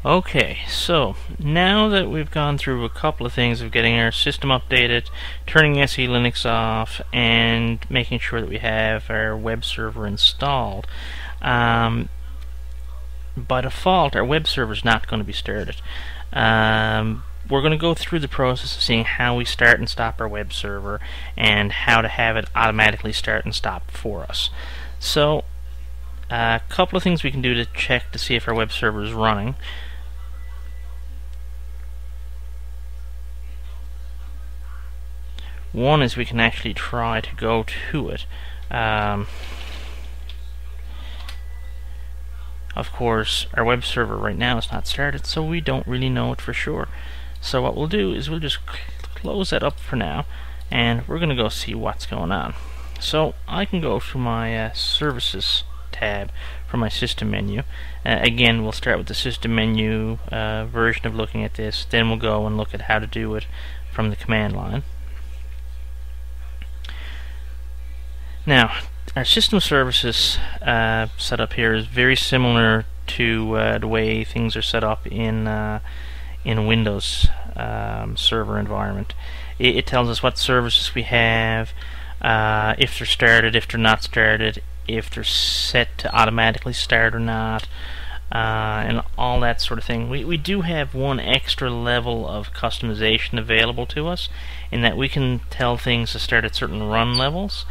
Okay, so now that we've gone through a couple of things of getting our system updated, turning SE Linux off, and making sure that we have our web server installed, by default our web server is not going to be started. We're going to go through the process of seeing how we start and stop our web server and how to have it automatically start and stop for us. So a couple of things we can do to check to see if our web server is running. One is we can actually try to go to it. Of course, our web server right now is not started, so we don't really know it for sure. So what we'll do is we'll just close that up for now, and we're going to go see what's going on. So I can go to my Services tab from my System menu. Again, we'll start with the System menu version of looking at this, then we'll go and look at how to do it from the command line. Now, our system services setup here is very similar to the way things are set up in Windows server environment. It tells us what services we have, if they're started, if they're not started, if they're set to automatically start or not, and all that sort of thing. We do have one extra level of customization available to us in that we can tell things to start at certain run levels.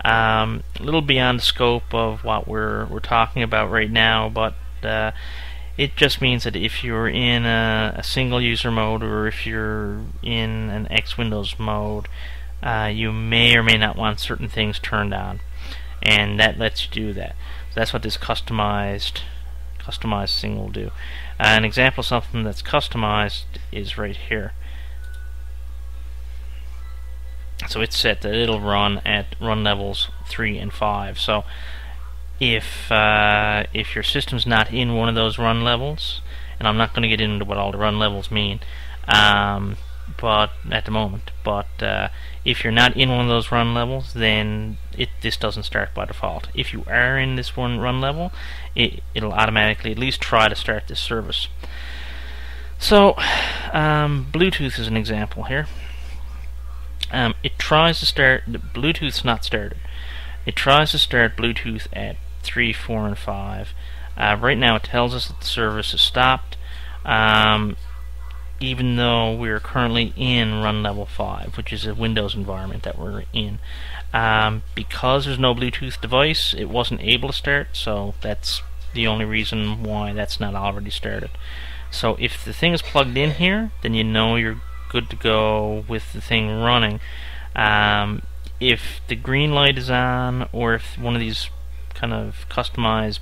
A little beyond the scope of what we're talking about right now, but it just means that if you're in a single user mode or if you're in an X Windows mode, you may or may not want certain things turned on, and that lets you do that. So that's what this customized thing will do. An example of something that's customized is right here. So it's set that it'll run at run levels 3 and 5. So if your system's not in one of those run levels, and I'm not going to get into what all the run levels mean, but at the moment, if you're not in one of those run levels, then this doesn't start by default. If you are in this one run level, it'll automatically at least try to start this service. So Bluetooth is an example here. It tries to start, Bluetooth's not started. It tries to start Bluetooth at 3, 4, and 5. Right now it tells us that the service is stopped, even though we're currently in run level 5, which is a Windows environment that we're in. Because there's no Bluetooth device, it wasn't able to start, so that's the only reason why that's not already started. So if the thing is plugged in here, then you know you're good to go with the thing running. If the green light is on, or if one of these kind of customized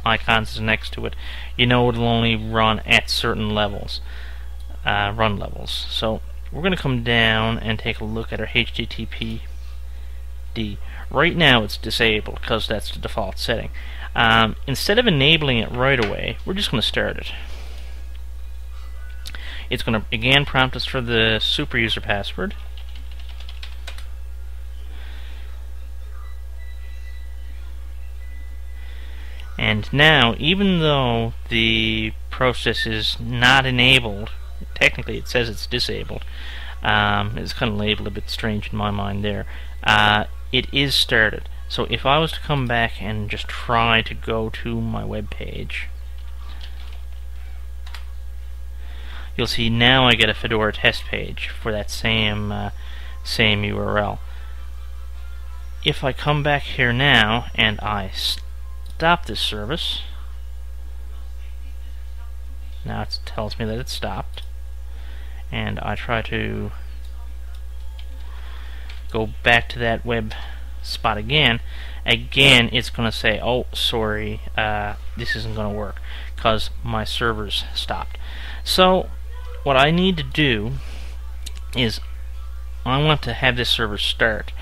icons is next to it, you know it'll only run at certain levels, run levels. So we're going to come down and take a look at our httpd. Right now it's disabled because that's the default setting. Instead of enabling it right away, we're just going to start it. It's going to again prompt us for the super user password. And now, even though the process is not enabled, technically it says it's disabled. It's kind of labeled a bit strange in my mind there. It is started. So if I was to come back and just try to go to my web page, you'll see now I get a Fedora test page for that same URL. If I come back here now and I stop this service, now it tells me that it's stopped, and I try to go back to that web spot again, it's going to say, oh, sorry, this isn't going to work because my server's stopped. So what I need to do is I want to have this server start.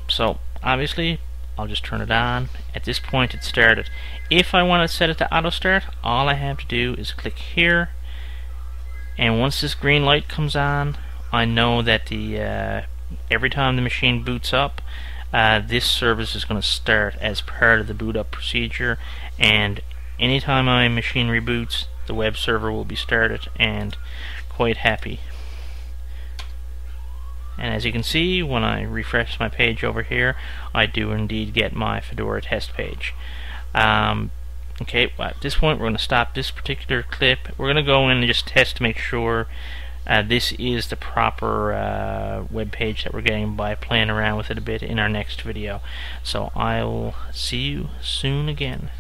So obviously I'll just turn it on. At this point it started. If I want to set it to auto start, all I have to do is click here, and once this green light comes on, I know that the every time the machine boots up, this service is going to start as part of the boot up procedure, and anytime my machine reboots, the web server will be started, and quite happy. And as you can see, when I refresh my page over here, I do indeed get my Fedora test page. Okay, well, at this point we're going to stop this particular clip. We're going to go in and just test to make sure this is the proper web page that we're getting by playing around with it a bit in our next video. So I'll see you soon again.